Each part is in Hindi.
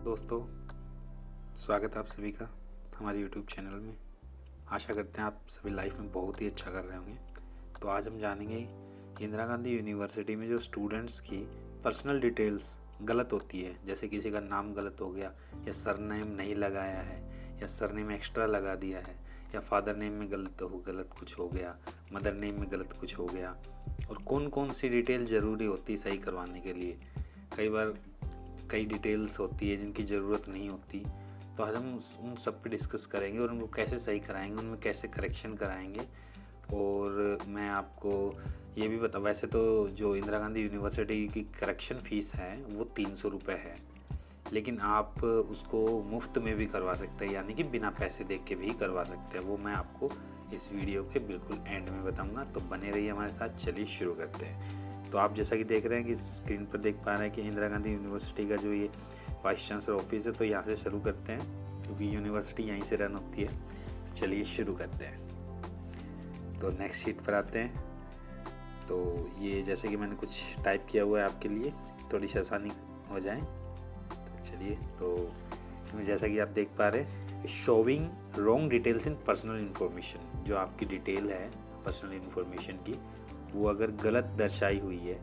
दोस्तों, स्वागत है आप सभी का हमारे YouTube चैनल में। आशा करते हैं आप सभी लाइफ में बहुत ही अच्छा कर रहे होंगे। तो आज हम जानेंगे इंदिरा गांधी यूनिवर्सिटी में जो स्टूडेंट्स की पर्सनल डिटेल्स गलत होती है, जैसे किसी का नाम गलत हो गया या सरनेम नहीं लगाया है या सरनेम एक्स्ट्रा लगा दिया है या फादर नेम में गलत कुछ हो गया, मदर नेम में गलत कुछ हो गया, और कौन कौन सी डिटेल ज़रूरी होती है सही करवाने के लिए। कई बार कई डिटेल्स होती है जिनकी ज़रूरत नहीं होती। तो आज हम उन सब पे डिस्कस करेंगे और उनको कैसे सही कराएंगे, उनमें कैसे करेक्शन कराएंगे। और मैं आपको ये भी बता, वैसे तो जो इंदिरा गांधी यूनिवर्सिटी की करेक्शन फ़ीस है वो 300 रुपये है, लेकिन आप उसको मुफ्त में भी करवा सकते हैं, यानी कि बिना पैसे दे के भी करवा सकते हैं। वो मैं आपको इस वीडियो के बिल्कुल एंड में बताऊँगा, तो बने रहिए हमारे साथ। चलिए शुरू करते हैं। तो आप जैसा कि देख रहे हैं कि स्क्रीन पर देख पा रहे हैं कि इंदिरा गांधी यूनिवर्सिटी का जो ये वाइस चांसलर ऑफिस है, तो यहाँ से शुरू करते हैं क्योंकि यूनिवर्सिटी यहीं से रन होती है। चलिए शुरू करते हैं। तो नेक्स्ट शीट पर आते हैं। तो ये जैसे कि मैंने कुछ टाइप किया हुआ है आपके लिए, थोड़ी सी आसानी हो जाए। तो चलिए, तो इसमें जैसा कि आप देख पा रहे हैं, showing wrong details in personal information. जो आपकी डिटेल है पर्सनल इन्फॉर्मेशन की, वो अगर गलत दर्शाई हुई है,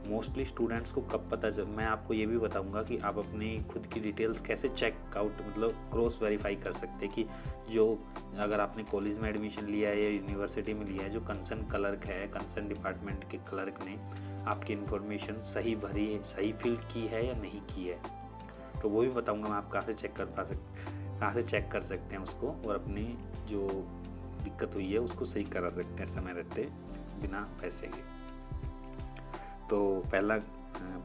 मोस्टली स्टूडेंट्स को कब पता चल, मैं आपको ये भी बताऊंगा कि आप अपनी खुद की डिटेल्स कैसे चेक आउट, मतलब क्रॉस वेरीफाई कर सकते हैं कि जो अगर आपने कॉलेज में एडमिशन लिया है या यूनिवर्सिटी में लिया है, जो कंसर्न क्लर्क है, कंसर्न डिपार्टमेंट के क्लर्क ने आपकी इन्फॉर्मेशन सही भरी है, सही फिल की है या नहीं की है। तो वो भी बताऊँगा मैं, आप कहाँ से चेक कर सकते हैं उसको, और अपनी जो दिक्कत हुई है उसको सही करा सकते हैं समय रहते बिना पैसे के। तो पहला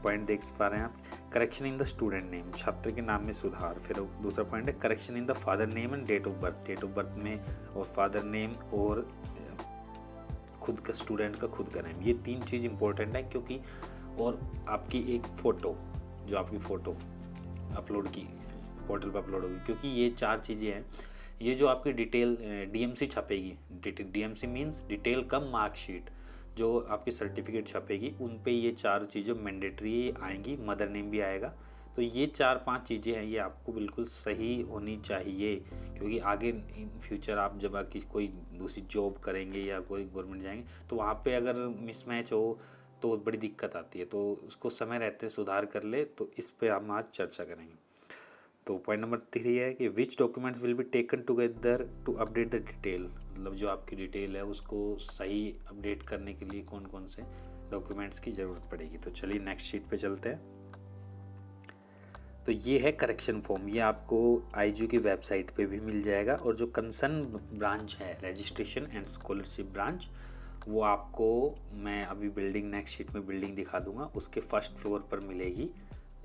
पॉइंट देख पा रहे हैं आप, correction in the student name, छात्र के नाम में सुधार। फिर दूसरा पॉइंट है correction in the father name and date of birth. Date of birth में और फादर नेम और खुद का, स्टूडेंट का खुद का नेम, ये तीन चीज़ इंपॉर्टेंट है क्योंकि, और आपकी एक फ़ोटो, जो आपकी फ़ोटो अपलोड की पोर्टल पर अपलोड होगी, क्योंकि ये चार चीज़ें हैं। ये जो आपकी डिटेल डीएमसी छपेगी, DMC means detail cum marksheet, जो आपकी सर्टिफिकेट छपेगी, उन पे ये चार चीज़ें मैंडेटरी आएंगी, मदर नेम भी आएगा। तो ये 4-5 चीज़ें हैं, ये आपको बिल्कुल सही होनी चाहिए, क्योंकि आगे इन फ्यूचर आप जब कोई दूसरी जॉब करेंगे या कोई गवर्नमेंट जाएंगे, तो वहाँ पे अगर मिसमैच हो तो बड़ी दिक्कत आती है। तो उसको समय रहते सुधार कर ले। तो इस पर हम आज चर्चा करेंगे। तो पॉइंट नंबर 3 है कि which documents will be taken together to update the detail, मतलब जो आपकी डिटेल है उसको सही अपडेट करने के लिए कौन कौन से डॉक्यूमेंट्स की ज़रूरत पड़ेगी। तो चलिए नेक्स्ट शीट पे चलते हैं। तो ये है करेक्शन फॉर्म, ये आपको आईजू की वेबसाइट पे भी मिल जाएगा, और जो कंसर्न ब्रांच है, रजिस्ट्रेशन एंड स्कॉलरशिप ब्रांच, वो आपको मैं अभी बिल्डिंग, नेक्स्ट शीट में बिल्डिंग दिखा दूंगा, उसके फर्स्ट फ्लोर पर मिलेगी।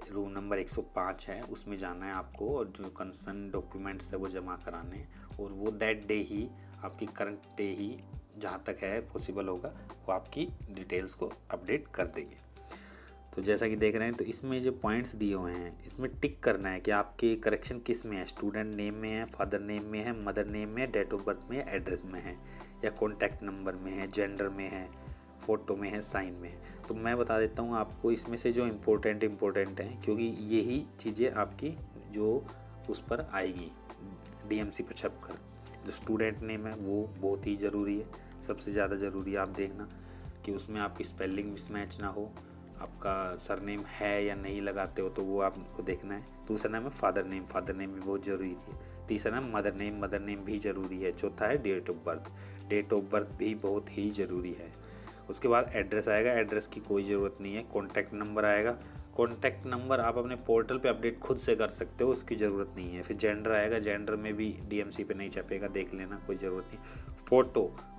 रूम नंबर 105 है, उसमें जाना है आपको, और जो कंसर्न डॉक्यूमेंट्स है वो जमा कराने हैं, और वो दैट डे ही, आपकी करंट डे ही जहाँ तक है पॉसिबल होगा, वो आपकी डिटेल्स को अपडेट कर देंगे। तो जैसा कि देख रहे हैं, तो इसमें जो पॉइंट्स दिए हुए हैं, इसमें टिक करना है कि आपके करेक्शन किस में है, स्टूडेंट नेम में है, फादर नेम में है, मदर नेम में है, डेट ऑफ बर्थ में है, एड्रेस में है, या कॉन्टैक्ट नंबर में है, जेंडर में है, फ़ोटो में है, साइन में है। तो मैं बता देता हूँ आपको इसमें से जो इम्पोर्टेंट हैं, क्योंकि यही चीज़ें आपकी जो उस पर आएगी डीएमसी पर छप कर। जो स्टूडेंट नेम है वो बहुत ही ज़रूरी है, सबसे ज़्यादा ज़रूरी है। आप देखना कि उसमें आपकी स्पेलिंग मिसमैच ना हो, आपका सरनेम है या नहीं लगाते हो, तो वो आपको देखना है। दूसरा नाम है फादर नेम भी बहुत ज़रूरी है। तीसरा नाम मदर नेम भी ज़रूरी है। चौथा है डेट ऑफ बर्थ भी बहुत ही ज़रूरी है। उसके बाद एड्रेस आएगा, एड्रेस की कोई ज़रूरत नहीं है। कॉन्टैक्ट नंबर आएगा, कॉन्टैक्ट नंबर आप अपने पोर्टल पे अपडेट खुद से कर सकते हो, उसकी ज़रूरत नहीं है। फिर जेंडर आएगा, जेंडर में भी डीएमसी पे नहीं छपेगा, देख लेना, कोई ज़रूरत नहीं।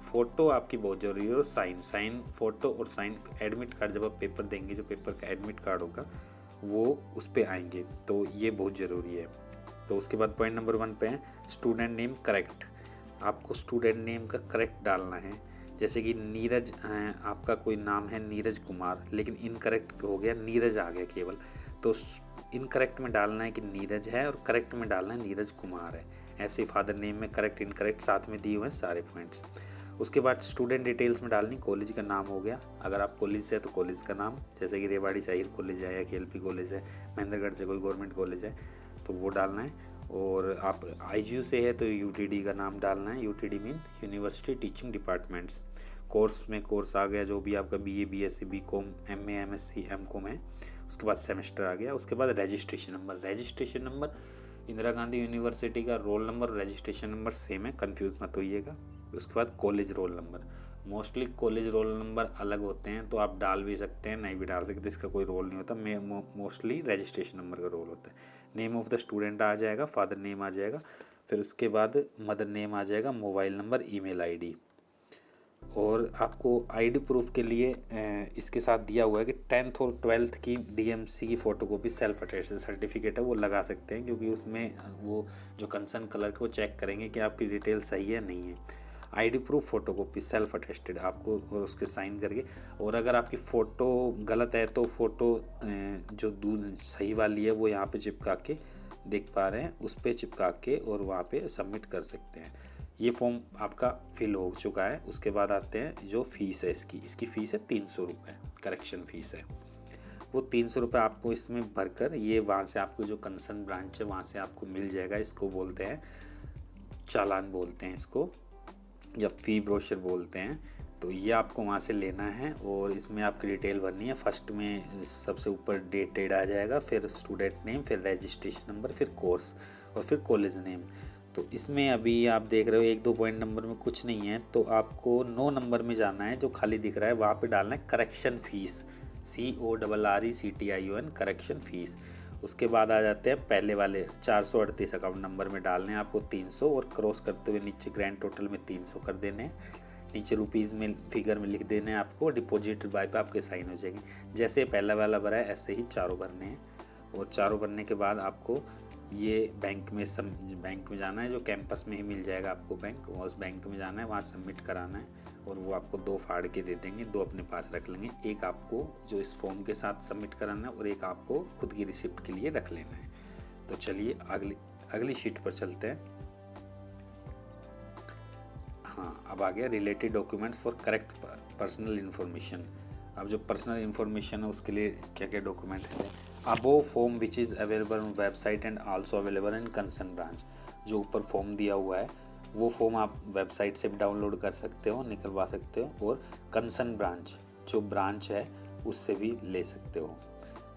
फ़ोटो आपकी बहुत ज़रूरी है। और साइन, फ़ोटो और साइन, एडमिट कार्ड जब आप पेपर देंगे, जो पेपर का एडमिट कार्ड होगा वो उस पर आएंगे, तो ये बहुत ज़रूरी है। तो उसके बाद पॉइंट नंबर 1 पे है स्टूडेंट नेम करेक्ट। आपको स्टूडेंट नेम का करेक्ट डालना है। जैसे कि नीरज, आपका कोई नाम है नीरज कुमार, लेकिन इनकरेक्ट हो गया, नीरज आ गया केवल, तो इनकरेक्ट में डालना है कि नीरज है, और करेक्ट में डालना है नीरज कुमार है। ऐसे फादर नेम में करेक्ट इनकरेक्ट साथ में दिए हुए हैं सारे पॉइंट्स। उसके बाद स्टूडेंट डिटेल्स में डालनी, कॉलेज का नाम हो गया, अगर आप कॉलेज से है तो कॉलेज का नाम, जैसे कि रेवाड़ी शाहिर कॉलेज है या KLP कॉलेज है, महेंद्रगढ़ से कोई गवर्नमेंट कॉलेज है तो वो डालना है। और आप IGU से है तो UTD का नाम डालना है। UTD mean university teaching departments. Course में कोर्स आ गया जो भी आपका BA BSc BCom MA MSc MCom है। उसके बाद सेमेस्टर आ गया। उसके बाद registration number Indira Gandhi university का रोल नंबर और रजिस्ट्रेशन नंबर सेम है, कंफ्यूज मत होइएगा। उसके बाद college roll number, mostly college roll number अलग होते हैं तो आप डाल भी सकते हैं, नहीं भी डाल सकते, इसका कोई रोल नहीं होता। मोस्टली रजिस्ट्रेशन नंबर का रोल होता है। नेम ऑफ द स्टूडेंट आ जाएगा, फादर नेम आ जाएगा, फिर उसके बाद मदर नेम आ जाएगा, मोबाइल नंबर, ईमेल आईडी। और आपको आईडी प्रूफ के लिए इसके साथ दिया हुआ है कि 10th और 12th की DMC की फ़ोटोकॉपी सेल्फ अटेस्टेड सर्टिफिकेट है वो लगा सकते हैं, क्योंकि उसमें वो जो कंसर्न कलर को चेक करेंगे कि आपकी डिटेल सही है नहीं है। ID proof photocopy self attested आपको और उसके साइन करके। और अगर आपकी फ़ोटो गलत है तो फ़ोटो जो दूर सही वाली है वो यहाँ पे चिपका के देख पा रहे हैं, उस पर चिपका के और वहाँ पे सबमिट कर सकते हैं। ये फॉर्म आपका फिल हो चुका है। उसके बाद आते हैं जो फ़ीस है इसकी फ़ीस है 300 रुपये, करेक्शन फ़ीस है वो 300 रुपये आपको इसमें भरकर ये वहाँ से आपको जो कंसर्न ब्रांच है वहाँ से आपको मिल जाएगा। इसको बोलते हैं चालान बोलते हैं इसको, या फ़ी ब्रोशर बोलते हैं। तो ये आपको वहाँ से लेना है और इसमें आपकी डिटेल भरनी है। फर्स्ट में सबसे ऊपर डेटेड आ जाएगा, फिर स्टूडेंट नेम, फिर रजिस्ट्रेशन नंबर, फिर कोर्स और फिर कॉलेज नेम। तो इसमें अभी आप देख रहे हो 1-2 पॉइंट नंबर में कुछ नहीं है, तो आपको 9 नंबर में जाना है जो खाली दिख रहा है, वहाँ पे डालना है correction fees, CORRECTION correction fees. उसके बाद आ जाते हैं पहले वाले 438 अकाउंट नंबर में डालने हैं आपको 300 और क्रॉस करते हुए नीचे ग्रैंड टोटल में 300 कर देने हैं। नीचे रुपीज़ में फिगर में लिख देने हैं आपको, डिपॉजिट बाय पे आपके साइन हो जाएंगे। जैसे पहला वाला भरा है ऐसे ही चारों भरने हैं। और चारों भरने के बाद आपको ये बैंक में जाना है, जो कैंपस में ही मिल जाएगा आपको बैंक, और उस बैंक में जाना है, वहाँ सबमिट कराना है और वो आपको 2 फाड़ के दे देंगे, 2 अपने पास रख लेंगे। एक आपको जो इस फॉर्म के साथ सबमिट कराना है और एक आपको खुद की रिसिप्ट के लिए रख लेना है। तो चलिए अगली शीट पर चलते हैं। हाँ, अब आ गया related document for correct personal information. अब जो पर्सनल इन्फॉर्मेशन है उसके लिए क्या क्या डॉक्यूमेंट है। Above form which is available on website and also available in concern branch. जो ऊपर फॉर्म दिया हुआ है वो फॉर्म आप वेबसाइट से डाउनलोड कर सकते हो, निकलवा सकते हो, और कंसर्न ब्रांच जो ब्रांच है उससे भी ले सकते हो।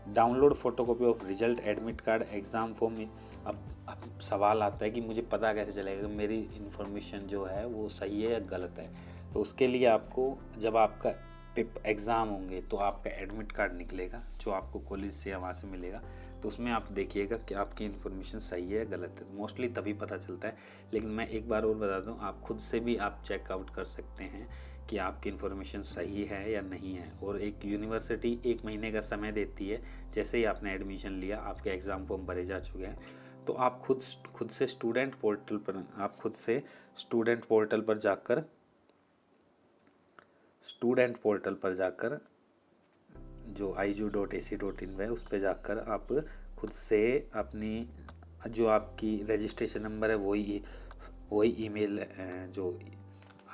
Download photocopy of result, admit card, exam form. अब सवाल आता है कि मुझे पता कैसे चलेगा कि मेरी इन्फॉर्मेशन जो है वो सही है या गलत है। तो उसके लिए आपको जब आपका एग्ज़ाम होंगे तो आपका एडमिट कार्ड निकलेगा जो आपको कॉलेज से या वहाँ से मिलेगा। तो उसमें आप देखिएगा कि आपकी इन्फॉर्मेशन सही है गलत है, मोस्टली तभी पता चलता है। लेकिन मैं एक बार और बता दूं, आप खुद से भी आप चेकआउट कर सकते हैं कि आपकी इन्फॉर्मेशन सही है या नहीं है। और एक यूनिवर्सिटी 1 महीने का समय देती है। जैसे ही आपने एडमिशन लिया, आपके एग्ज़ाम फॉर्म भरे जा चुके हैं, तो आप खुद से स्टूडेंट पोर्टल पर जाकर जो IGU.ac.in है उस पर जाकर आप खुद से अपनी जो आपकी रजिस्ट्रेशन नंबर है वही ईमेल जो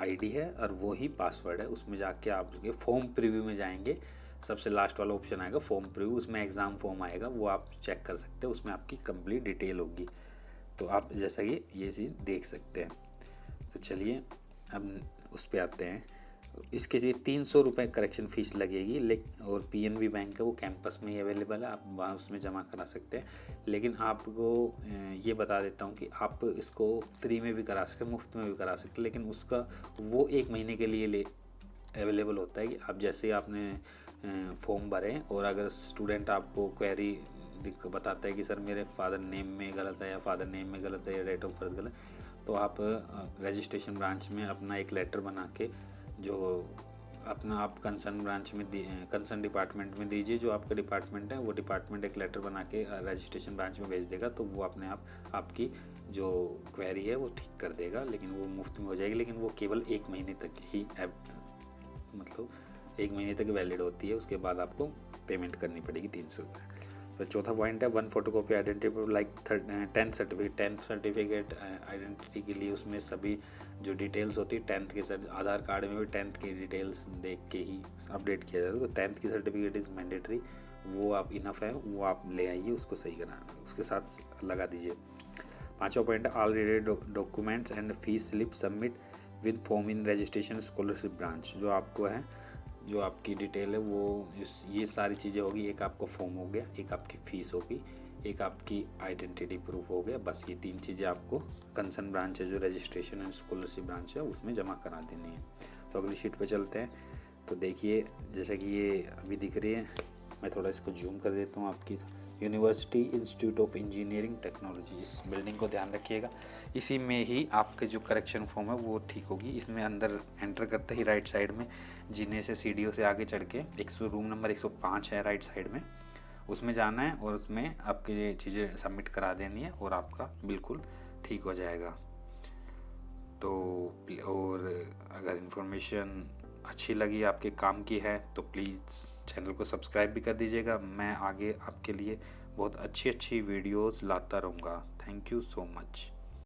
आईडी है और वही पासवर्ड है, उसमें जाके आप फॉर्म प्रीव्यू में जाएंगे। सबसे लास्ट वाला ऑप्शन आएगा फॉर्म प्रीव्यू, उसमें एग्ज़ाम फॉर्म आएगा, वो आप चेक कर सकते हैं, उसमें आपकी कंप्लीट डिटेल होगी। तो आप जैसा कि ये चीज़ देख सकते हैं। तो चलिए अब उस पर आते हैं। इसके लिए 300 रुपये करेक्शन फ़ीस लगेगी, और PNB बैंक है वो कैंपस में ही अवेलेबल है, आप वहाँ उसमें जमा करा सकते हैं। लेकिन आपको ये बता देता हूँ कि आप इसको फ्री में भी करा सकते हैं, मुफ्त में भी करा सकते हैं, लेकिन उसका वो 1 महीने के लिए अवेलेबल होता है कि आप जैसे ही आपने फॉर्म भरें, और अगर स्टूडेंट आपको क्वेरी बताता है कि सर मेरे फादर नेम में गलत है या फादर नेम में गलत है या डेट ऑफ बर्थ गलत, तो आप रजिस्ट्रेशन ब्रांच में अपना एक लेटर बना के जो अपना आप कंसर्न ब्रांच में कंसर्न डिपार्टमेंट में दीजिए। जो आपका डिपार्टमेंट है वो डिपार्टमेंट एक लेटर बना के रजिस्ट्रेशन ब्रांच में भेज देगा, तो वो अपने आप आपकी जो क्वेरी है वो ठीक कर देगा। लेकिन वो मुफ्त में हो जाएगी, लेकिन वो केवल 1 महीने तक ही मतलब 1 महीने तक वैलिड होती है। उसके बाद आपको पेमेंट करनी पड़ेगी 300 रुपये। फिर चौथा पॉइंट है 1 photocopy identity like 10th certificate identity के लिए उसमें सभी जो डिटेल्स होती है 10th के आधार कार्ड में भी 10th की डिटेल्स देख के ही अपडेट किया जाता है। तो 10th की सर्टिफिकेट इज़ मैंडेटरी। वो आप इनफ है, वो आप ले आइए, उसको सही करा उसके साथ लगा दीजिए। 5वां point, already documents and fees slip submit with form in registration scholarship branch. जो आपको है, जो आपकी डिटेल है वो ये सारी चीज़ें होगी। एक आपका फॉर्म हो गया, एक आपकी फ़ीस होगी, एक आपकी आइडेंटिटी प्रूफ हो गया। बस ये 3 चीज़ें आपको कंसर्न ब्रांच है, जो रजिस्ट्रेशन एंड स्कॉलरशिप ब्रांच है, उसमें जमा करा देनी है। तो अगली शीट पे चलते हैं। तो देखिए जैसा कि ये अभी दिख रही है, मैं थोड़ा इसको जूम कर देता हूँ आपकी। University institute of engineering technology, इस बिल्डिंग को ध्यान रखिएगा। इसी में ही आपके जो करेक्शन फॉर्म है वो ठीक होगी। इसमें अंदर एंटर करते ही राइट साइड में जीने से सीढ़ियों से आगे चढ़ के रूम नंबर 105 है राइट साइड में, उसमें जाना है और उसमें आपकी ये चीज़ें सबमिट करा देनी है और आपका बिल्कुल ठीक हो जाएगा। तो और अगर इन्फॉर्मेशन अच्छी लगी, आपके काम की है, तो प्लीज़ चैनल को सब्सक्राइब भी कर दीजिएगा। मैं आगे आपके लिए बहुत अच्छी वीडियोस लाता रहूँगा। Thank you so much.